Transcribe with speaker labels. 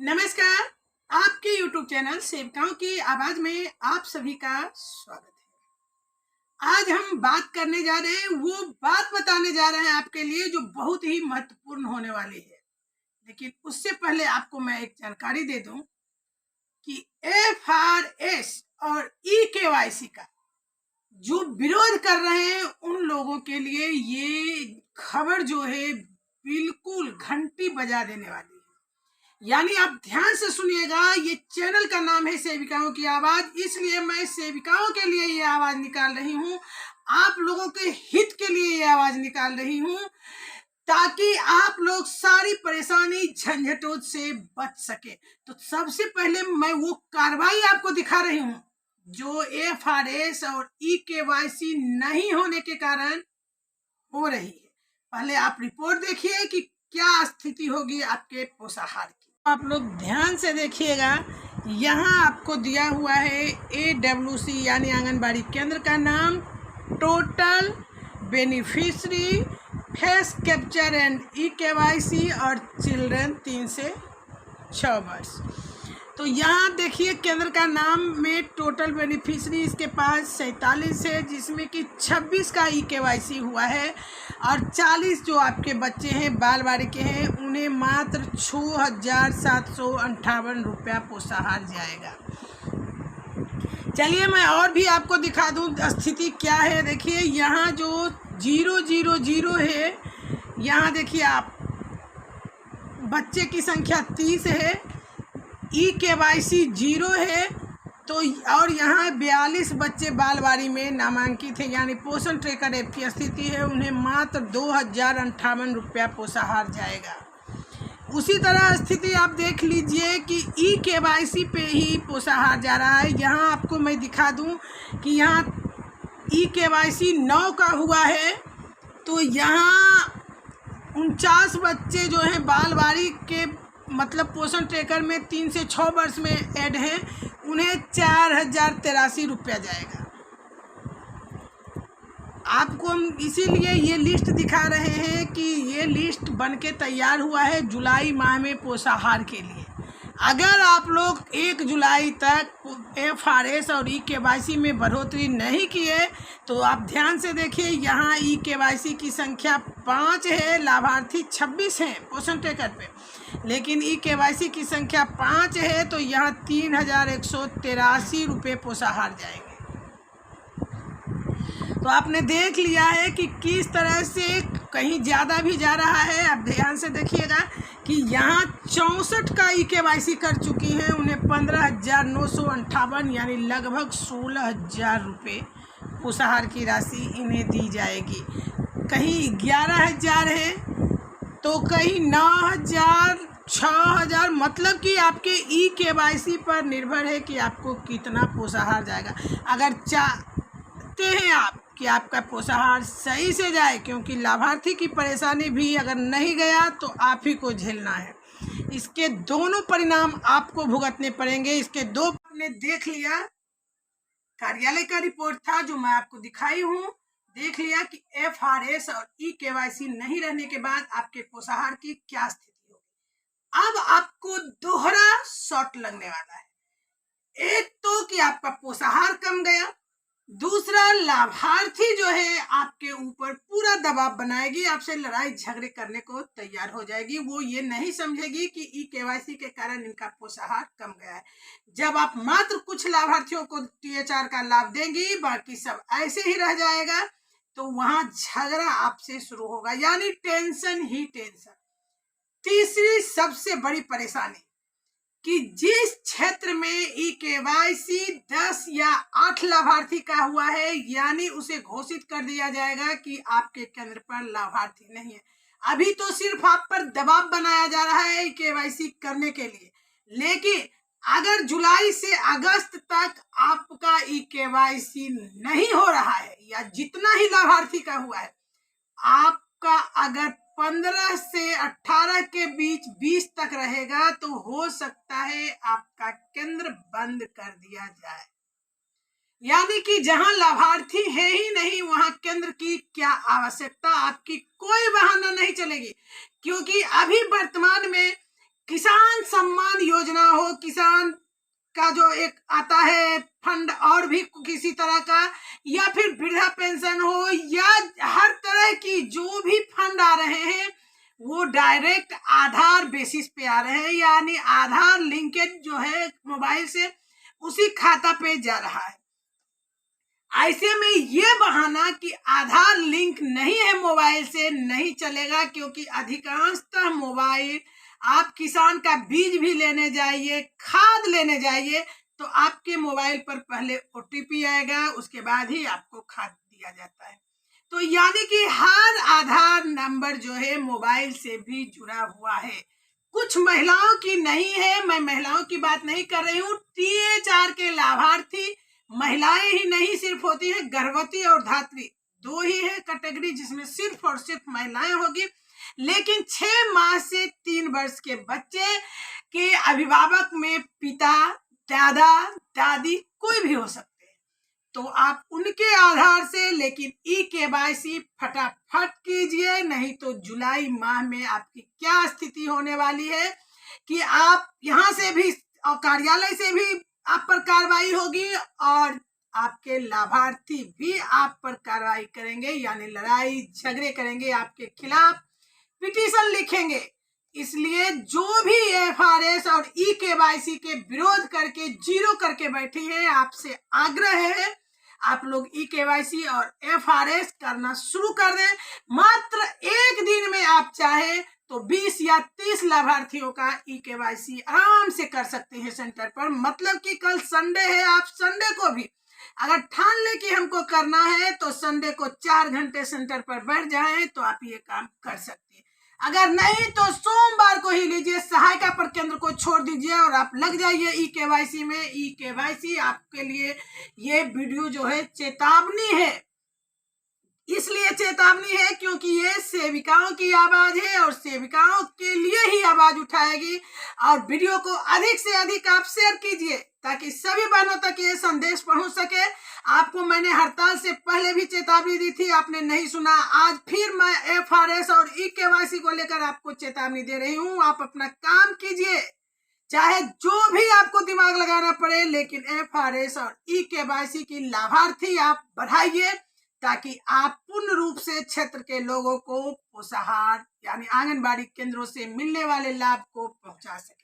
Speaker 1: नमस्कार। आपके YouTube channel सेविकाओं की आवाज में आप सभी का स्वागत है। आज हम बात करने जा रहे हैं, वो बात बताने जा रहे हैं आपके लिए जो बहुत ही महत्वपूर्ण होने वाली है। लेकिन उससे पहले आपको मैं एक जानकारी दे दूं कि FRS और EKYC का जो विरोध कर रहे हैं उन लोगों के लिए ये खबर जो है बिल्कुल घंटी बजा देने वाली है। यानी आप ध्यान से सुनिएगा, ये चैनल का नाम है सेविकाओं की आवाज, इसलिए मैं सेविकाओं के लिए ये आवाज निकाल रही हूँ, आप लोगों के हित के लिए ये आवाज निकाल रही हूँ, ताकि आप लोग सारी परेशानी झंझटों से बच सके। तो सबसे पहले मैं वो कार्रवाई आपको दिखा रही हूँ जो FRS और EKYC नहीं होने के कारण हो रही है। पहले आप रिपोर्ट देखिए कि क्या स्थिति होगी आपके पोषाहार की। आप लोग ध्यान से देखिएगा, यहाँ आपको दिया हुआ है AWC यानी आंगनबाड़ी केंद्र का नाम, total beneficiary, face capture and EKYC और चिल्ड्रन 3 से 6 वर्ष। तो यहाँ देखिए केंद्र का नाम में टोटल बेनिफिशरी इसके पास 47 है, जिसमें कि 26 का EKYC हुआ है और 40 जो आपके बच्चे हैं बाल बालिका के हैं उन्हें मात्र 6,758 रुपया पोषाहार जाएगा। चलिए मैं और भी आपको दिखा दूं स्थिति क्या है। देखिए यहाँ जो 000 है, यहाँ देखिए आप बच्चे की संख्या 30 है, EKYC 0 है, तो और यहाँ 42 बच्चे बालवाड़ी में नामांकित है, यानी पोषण ट्रैकर ऐप की स्थिति है, उन्हें मात्र 2,058 रुपया पोषाहार जाएगा। उसी तरह स्थिति आप देख लीजिए कि EKYC पे ही पोषाहार जा रहा है। यहाँ आपको मैं दिखा दूँ कि यहाँ EKYC 9 का हुआ है, तो यहाँ 49 बच्चे जो हैं बालवाड़ी के मतलब पोषण ट्रैकर में 3 से 6 वर्ष में ऐड हैं, उन्हें 4,083 रुपया जाएगा। आपको हम इसीलिए ये लिस्ट दिखा रहे हैं कि ये लिस्ट बनके तैयार हुआ है जुलाई माह में पोषाहार के लिए। अगर आप लोग 1 जुलाई तक FRS और EKYC में बढ़ोतरी नहीं किए तो आप ध्यान से देखिए, यहाँ EKYC की संख्या 5 है, लाभार्थी 26 हैं पोषण ट्रैकर पे, लेकिन EKYC की संख्या 5 है, तो यहाँ 3,183 रुपये पोषाहार जाएंगे। तो आपने देख लिया है कि किस तरह से कहीं ज़्यादा भी जा रहा है। आप ध्यान से देखिएगा कि यहाँ 64 का EKYC कर चुकी हैं, उन्हें 15,958 यानी लगभग 16,000 रुपये पोषाहार की राशि इन्हें दी जाएगी। कहीं 11,000 है तो कहीं 9,000, 6,000, मतलब कि आपके EKYC पर निर्भर है कि आपको कितना पोषाहार जाएगा। अगर चाहते हैं आप कि आपका पोषाहार सही से जाए, क्योंकि लाभार्थी की परेशानी भी अगर नहीं गया तो आप ही को झेलना है, इसके दोनों परिणाम आपको भुगतने पड़ेंगे। इसके दो आपने देख लिया, कार्यालय का रिपोर्ट था जो मैं आपको दिखाई हूँ, देख लिया कि FRS और EKYC नहीं रहने के बाद आपके पोषाहार की क्या स्थिति होगी। अब आपको दोहरा शॉट लगने वाला है। एक तो कि आपका पोषाहार कम गया, दूसरा लाभार्थी जो है आपके ऊपर पूरा दबाव बनाएगी, आपसे लड़ाई झगड़े करने को तैयार हो जाएगी। वो ये नहीं समझेगी कि EKYC के कारण इनका पोषाहार कम गया है। जब आप मात्र कुछ लाभार्थियों को THR का लाभ देंगी, बाकी सब ऐसे ही रह जाएगा, तो वहां झगड़ा आपसे शुरू होगा, यानी टेंशन ही टेंशन। तीसरी सबसे बड़ी परेशानी कि जिस क्षेत्र में EKYC 10 या 8 लाभार्थी का हुआ है, यानी उसे घोषित कर दिया जाएगा कि आपके केंद्र पर लाभार्थी नहीं है। अभी तो सिर्फ आप पर दबाव बनाया जा रहा है EKYC करने के लिए, लेकिन अगर जुलाई से अगस्त तक आपका EKYC नहीं हो रहा है या जितना ही लाभार्थी का हुआ है, आपका अगर 15 से 18 के बीच 20 तक रहेगा तो हो सकता है आपका केंद्र बंद कर दिया जाए। यानी कि जहां लाभार्थी है ही नहीं वहां केंद्र की क्या आवश्यकता, आपकी कोई बहाना नहीं चलेगी, क्योंकि अभी वर्तमान में किसान सम्मान योजना हो, किसान का जो एक आता है फंड, और भी किसी तरह का, या फिर वृद्धा पेंशन हो, या हर तरह की जो भी फंड आ रहे हैं वो डायरेक्ट आधार बेसिस पे आ रहे हैं, यानी आधार लिंकेज जो है मोबाइल से उसी खाता पे जा रहा है। ऐसे में ये बहाना कि आधार लिंक नहीं है मोबाइल से नहीं चलेगा, क्योंकि अधिकांशतः मोबाइल आप किसान का बीज भी लेने जाइए, खाद लेने जाइए, तो आपके मोबाइल पर पहले OTP आएगा, उसके बाद ही आपको खाद दिया जाता है। तो यानी कि हर आधार नंबर जो है मोबाइल से भी जुड़ा हुआ है। कुछ महिलाओं की नहीं है, मैं महिलाओं की बात नहीं कर रही हूँ। THR के लाभार्थी महिलाएं ही नहीं सिर्फ होती है, गर्भवती और धात्री दो ही है कैटेगरी जिसमें सिर्फ और सिर्फ महिलाएं होगी। लेकिन 6 माह से 3 वर्ष के बच्चे के अभिभावक में पिता, दादा, दादी कोई भी हो सकते हैं, तो आप उनके आधार से लेकिन eKYC फटाफट कीजिए, नहीं तो जुलाई माह में आपकी क्या स्थिति होने वाली है कि आप यहाँ से भी और कार्यालय से भी आप पर कार्रवाई होगी, और आपके लाभार्थी भी आप पर कार्रवाई करेंगे, यानी लड़ाई झगड़े करेंगे, आपके खिलाफ पिटीशन लिखेंगे। इसलिए जो भी FRS और eKYC के विरोध करके जीरो करके बैठे हैं, आपसे आग्रह है आप लोग eKYC और FRS करना शुरू कर दें। मात्र एक दिन में आप चाहे तो 20 या 30 लाभार्थियों का eKYC आराम से कर सकते हैं सेंटर पर। मतलब कि कल संडे है, आप संडे को भी अगर ठान ले कि हमको करना है तो संडे को 4 घंटे सेंटर पर बैठ जाएं तो आप ये काम कर सकते हैं। अगर नहीं तो सोमवार को ही लीजिए, सहायता पर केंद्र को छोड़ दीजिए और आप लग जाइए eKYC में। eKYC आपके लिए ये वीडियो जो है चेतावनी है, इसलिए चेतावनी है क्योंकि ये सेविकाओं की आवाज है और सेविकाओं के लिए ही आवाज उठाएगी। और वीडियो को अधिक से अधिक आप शेयर कीजिए ताकि सभी बहनों तक ये संदेश पहुंच सके। आपको मैंने हड़ताल से पहले भी चेतावनी दी थी, आपने नहीं सुना। आज फिर मैं FRS और eKYC को लेकर आपको चेतावनी दे रही हूँ। आप अपना काम कीजिए, चाहे जो भी आपको दिमाग लगाना पड़े, लेकिन FRS और eKYC की लाभार्थी आप बढ़ाइए ताकि आप पूर्ण रूप से क्षेत्र के लोगों को पोषाहार यानी आंगनबाड़ी केंद्रों से मिलने वाले लाभ को पहुंचा सके।